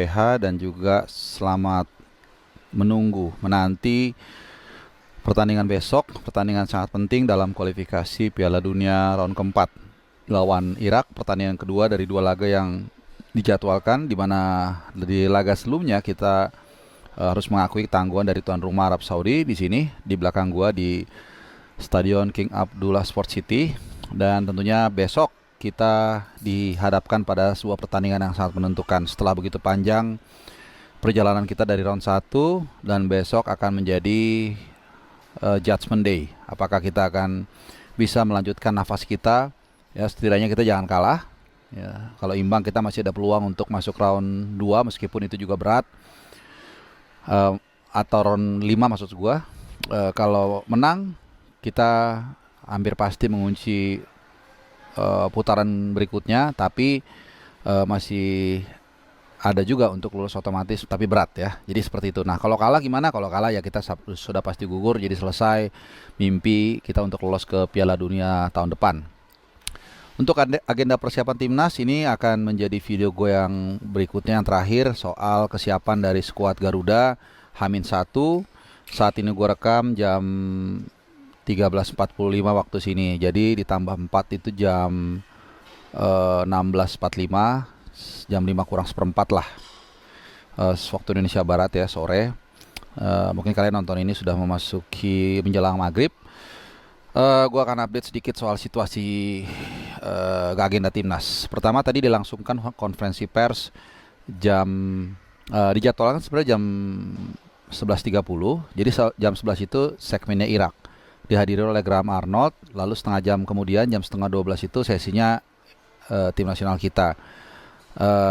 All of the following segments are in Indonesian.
PH dan juga selamat menanti pertandingan besok, pertandingan sangat penting dalam kualifikasi Piala Dunia round keempat lawan Irak, pertandingan kedua dari dua laga yang dijadwalkan, di mana di laga sebelumnya kita harus mengakui tangguhan dari tuan rumah Arab Saudi. Di sini di belakang gua di Stadion King Abdullah Sport City, dan tentunya besok kita dihadapkan pada sebuah pertandingan yang sangat menentukan setelah begitu panjang perjalanan kita dari round 1, dan besok akan menjadi Judgment Day. Apakah kita akan bisa melanjutkan nafas kita? Ya, setidaknya kita jangan kalah. Ya, kalau imbang kita masih ada peluang untuk masuk round 2 meskipun itu juga berat. Atau round 5 maksud gua. Kalau menang kita hampir pasti mengunci putaran berikutnya, tapi masih ada juga untuk lulus otomatis, tapi berat ya. Jadi seperti itu. Nah, kalau kalah gimana? Kalau kalah ya kita sudah pasti gugur. Jadi selesai mimpi kita untuk lolos ke Piala Dunia tahun depan. Untuk agenda persiapan timnas ini akan menjadi video gue yang berikutnya, yang terakhir, soal kesiapan dari skuad Garuda H-1. Saat ini gue rekam jam 13.45 waktu sini. Jadi ditambah 4 itu jam 16.45, jam 5 kurang seperempat lah, waktu Indonesia Barat ya, sore. Mungkin kalian nonton ini sudah memasuki menjelang maghrib. Gue akan update sedikit soal situasi agenda timnas. Pertama, tadi dilangsungkan konferensi pers dijadwalkan sebenarnya jam 11.30. Jadi jam 11 itu segmennya Irak, dihadiri oleh Graham Arnold. Lalu setengah jam kemudian, jam setengah 12 itu sesinya tim nasional kita.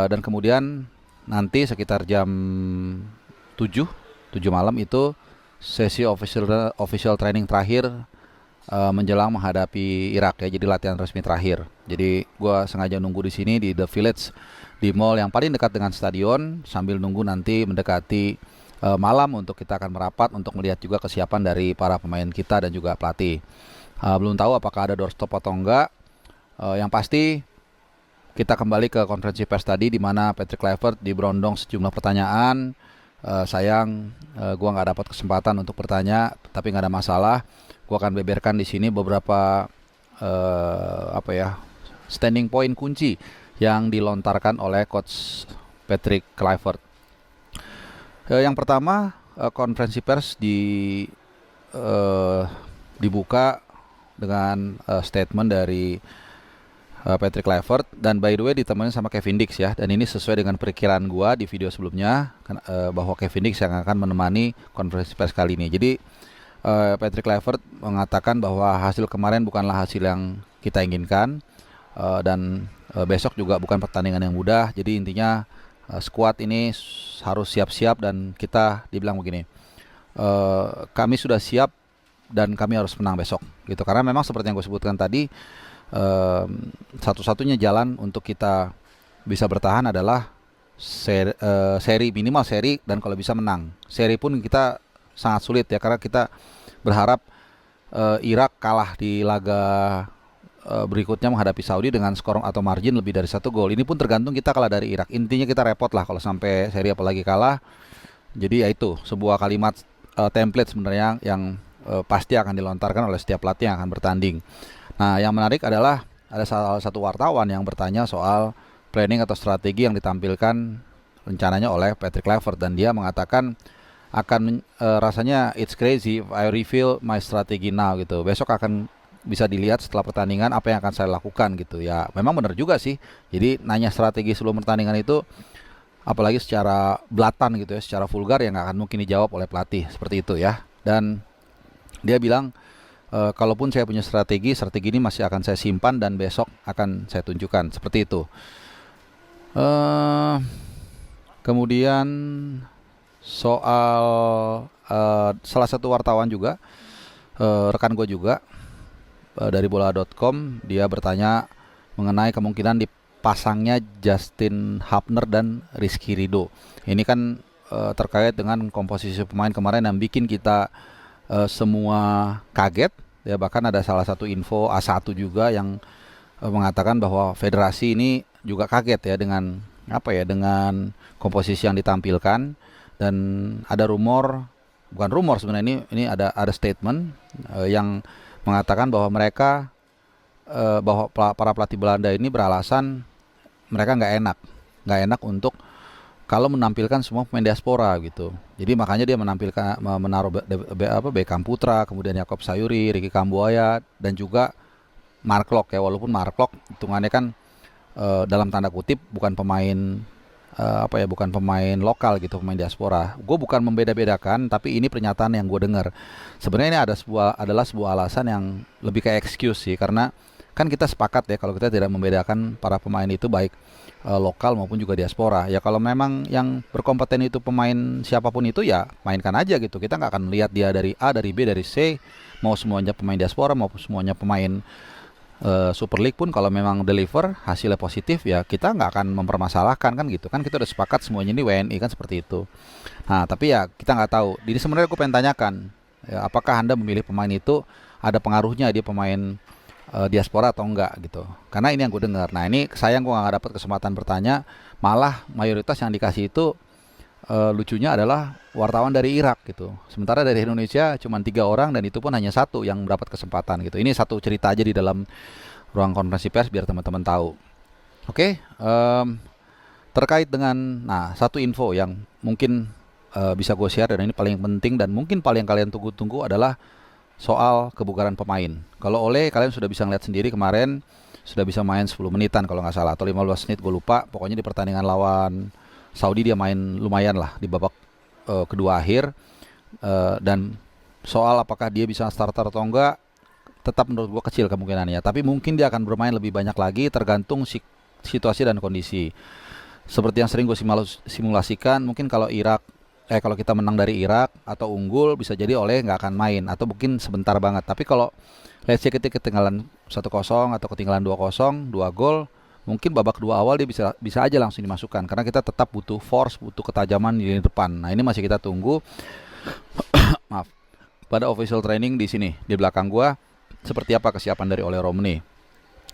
Dan kemudian nanti sekitar jam 7 malam itu sesi official training terakhir menjelang menghadapi Irak ya. Jadi latihan resmi terakhir. Jadi gua sengaja nunggu di sini di The Village, di mall yang paling dekat dengan stadion, sambil nunggu nanti mendekati malam untuk kita akan merapat untuk melihat juga kesiapan dari para pemain kita dan juga pelatih. Belum tahu apakah ada doorstop atau enggak. Yang pasti kita kembali ke konferensi pers tadi, di mana Patrick Kluivert diberondong sejumlah pertanyaan. Sayang, gua nggak dapat kesempatan untuk bertanya, tapi nggak ada masalah. Gua akan beberkan di sini beberapa standing point kunci yang dilontarkan oleh coach Patrick Kluivert. Yang pertama, konferensi pers dibuka dengan statement dari Patrick Kluivert, dan by the way ditemani sama Kevin Dix ya. Dan ini sesuai dengan perkiraan gua di video sebelumnya, bahwa Kevin Dix yang akan menemani konferensi pers kali ini. Jadi Patrick Kluivert mengatakan bahwa hasil kemarin bukanlah hasil yang kita inginkan, dan besok juga bukan pertandingan yang mudah. Jadi intinya skuad ini harus siap-siap, dan kita dibilang begini, kami sudah siap dan kami harus menang besok gitu. Karena memang seperti yang gue sebutkan tadi, satu-satunya jalan untuk kita bisa bertahan adalah seri, minimal seri, dan kalau bisa menang. Seri pun kita sangat sulit ya, karena kita berharap Irak kalah di laga berikutnya menghadapi Saudi dengan skor atau margin lebih dari 1 gol. Ini pun tergantung kita kalah dari Irak. Intinya kita repot lah kalau sampai seri apalagi kalah. Jadi ya itu sebuah kalimat template sebenarnya yang pasti akan dilontarkan oleh setiap pelatih yang akan bertanding. Nah, yang menarik adalah ada salah satu wartawan yang bertanya soal planning atau strategi yang ditampilkan rencananya oleh Patrick Kluivert, dan dia mengatakan rasanya it's crazy if I reveal my strategy now gitu. Besok akan bisa dilihat setelah pertandingan apa yang akan saya lakukan gitu. Ya, memang benar juga sih. Jadi nanya strategi sebelum pertandingan itu, apalagi secara belatan gitu ya, secara vulgar, yang nggak akan mungkin dijawab oleh pelatih seperti itu ya. Dan dia bilang, kalaupun saya punya strategi ini masih akan saya simpan dan besok akan saya tunjukkan, seperti itu. Kemudian soal salah satu wartawan juga, rekan gue juga dari bola.com, dia bertanya mengenai kemungkinan dipasangnya Justin Hapner dan Rizky Ridho. Ini kan terkait dengan komposisi pemain kemarin yang bikin kita semua kaget ya. Bahkan ada salah satu info A1 juga yang mengatakan bahwa federasi ini juga kaget ya dengan apa ya, dengan komposisi yang ditampilkan. Dan ada rumor, bukan rumor sebenarnya, ini ada statement yang mengatakan bahwa mereka bahwa para pelatih Belanda ini beralasan mereka nggak enak untuk kalau menampilkan semua pemain diaspora gitu. Jadi makanya dia menaruh Beckham Putra, kemudian Yakob Sayuri, Ricky Kambuaya, dan juga Mark Locke ya. Walaupun Mark Locke hitungannya kan dalam tanda kutip bukan pemain bukan pemain lokal gitu, pemain diaspora. Gue bukan membeda-bedakan, tapi ini pernyataan yang gue dengar. Sebenarnya ini adalah sebuah alasan yang lebih kayak excuse sih, karena kan kita sepakat ya kalau kita tidak membedakan para pemain itu baik lokal maupun juga diaspora. Ya kalau memang yang berkompeten itu pemain siapapun itu, ya mainkan aja gitu. Kita nggak akan melihat dia dari A, dari B, dari C, mau semuanya pemain diaspora maupun semuanya pemain Super League pun kalau memang deliver hasilnya positif, ya kita nggak akan mempermasalahkan kan gitu kan. Kita udah sepakat semuanya ini WNI kan, seperti itu. Nah tapi ya kita nggak tahu. Jadi sebenarnya aku pengen tanyakan ya, apakah Anda memilih pemain itu ada pengaruhnya dia pemain diaspora atau enggak gitu. Karena ini yang gue dengar. Nah ini sayang gue nggak dapat kesempatan bertanya. Malah mayoritas yang dikasih itu lucunya adalah wartawan dari Irak gitu. Sementara dari Indonesia cuma 3 orang, dan itu pun hanya satu yang mendapat kesempatan gitu. Ini satu cerita aja di dalam ruang konferensi pers biar teman-teman tahu. Oke, terkait dengan satu info yang mungkin bisa gue share, dan ini paling penting dan mungkin paling kalian tunggu-tunggu adalah soal kebugaran pemain. Kalau Ole kalian sudah bisa ngeliat sendiri kemarin, sudah bisa main 10 menitan kalau nggak salah, atau 15 menit gue lupa. Pokoknya di pertandingan lawan Saudi dia main lumayan lah di babak kedua akhir. Dan soal apakah dia bisa starter atau enggak, tetap menurut gue kecil kemungkinannya. Tapi mungkin dia akan bermain lebih banyak lagi, tergantung situasi dan kondisi. Seperti yang sering gue simulasikan, mungkin kalau kalau kita menang dari Irak atau unggul, bisa jadi Ole nggak akan main atau mungkin sebentar banget. Tapi kalau let's say kita ketinggalan 1-0 atau ketinggalan 2-0, 2 gol, mungkin babak kedua awal dia bisa aja langsung dimasukkan, karena kita tetap butuh force, butuh ketajaman di lini depan. Nah ini masih kita tunggu. Maaf. Pada official training di sini di belakang gua, seperti apa kesiapan dari Ole Romani.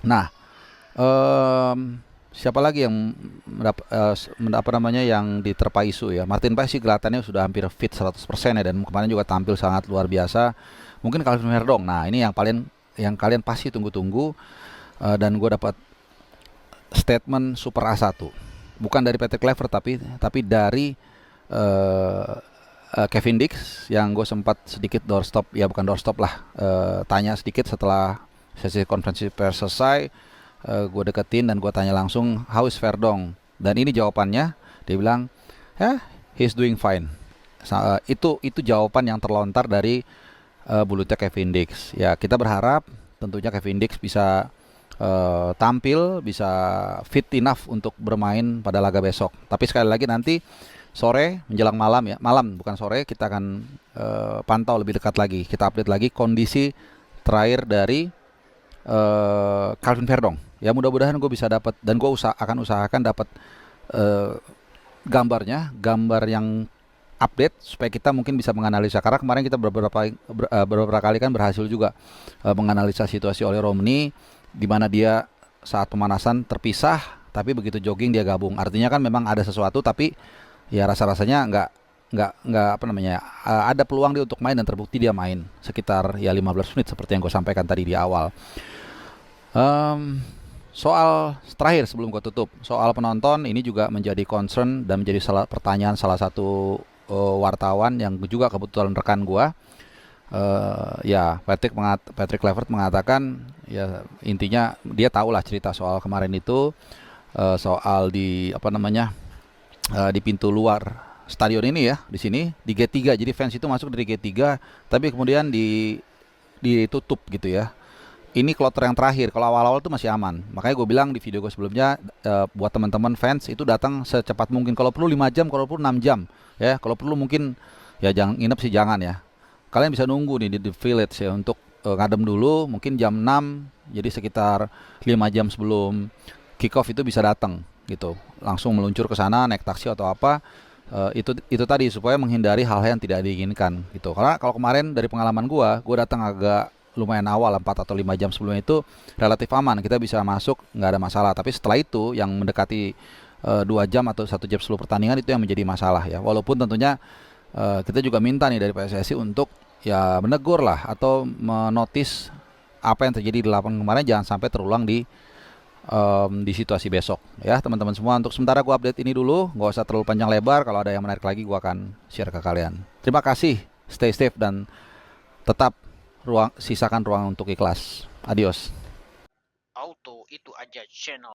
Nah, siapa lagi yang yang diterpa isu ya? Martin Paes sih kelihatannya sudah hampir fit 100% ya, dan kemarin juga tampil sangat luar biasa. Mungkin Calvin Verdong. Nah ini yang kalian pasti tunggu-tunggu. Dan gue dapat statement Super A1, bukan dari Patrick Kluivert tapi dari Kevin Dix, yang gue sempat sedikit doorstop, ya bukan doorstop lah, tanya sedikit setelah sesi konferensi pers selesai. Gue deketin dan gue tanya langsung, how is Verdong? Dan ini jawabannya, dia bilang he's doing fine. Itu jawaban yang terlontar dari bulutnya Kevin Dix. Ya kita berharap tentunya Kevin Dix bisa tampil, bisa fit enough untuk bermain pada laga besok. Tapi sekali lagi nanti sore menjelang malam bukan sore, kita akan pantau lebih dekat lagi, kita update lagi kondisi terakhir dari Calvin Verdong. Ya mudah-mudahan gue bisa dapat, dan gue akan usahakan dapat gambar yang update supaya kita mungkin bisa menganalisa. Karena kemarin kita beberapa kali kan berhasil juga menganalisa situasi oleh Romani, di mana dia saat pemanasan terpisah, tapi begitu jogging dia gabung. Artinya kan memang ada sesuatu, tapi ya rasa-rasanya nggak ada peluang dia untuk main, dan terbukti dia main sekitar 15 menit seperti yang gue sampaikan tadi di awal. Soal terakhir sebelum gue tutup, soal penonton ini juga menjadi concern dan menjadi pertanyaan salah satu wartawan yang juga kebetulan rekan gue. Patrick Kluivert mengatakan, ya intinya dia tahulah cerita soal kemarin itu, soal di di pintu luar stadion ini ya, di sini di G3. Jadi fans itu masuk dari G3, tapi kemudian ditutup gitu ya. Ini kloter yang terakhir. Kalau awal-awal tuh masih aman. Makanya gue bilang di video gue sebelumnya, buat teman-teman fans itu datang secepat mungkin. Kalau perlu 5 jam, kalau perlu 6 jam ya. Kalau perlu mungkin ya jangan nginep sih, jangan ya. Kalian bisa nunggu nih di The Village ya untuk ngadem dulu, mungkin jam 6, jadi sekitar 5 jam sebelum kick off itu bisa datang gitu. Langsung meluncur ke sana naik taksi atau apa. Itu tadi supaya menghindari hal-hal yang tidak diinginkan gitu. Karena kalau kemarin dari pengalaman gua datang agak lumayan awal, 4 atau 5 jam sebelumnya, itu relatif aman, kita bisa masuk nggak ada masalah. Tapi setelah itu yang mendekati 2 jam atau 1 jam sebelum pertandingan, itu yang menjadi masalah ya. Walaupun tentunya kita juga minta nih dari PSSI untuk ya menegur lah atau menotis apa yang terjadi di lapangan kemarin jangan sampai terulang di situasi besok ya teman-teman semua. Untuk sementara gua update ini dulu, nggak usah terlalu panjang lebar. Kalau ada yang menarik lagi gua akan share ke kalian. Terima kasih, stay safe dan tetap sisakan ruang untuk ikhlas. Adios. Auto itu aja channel.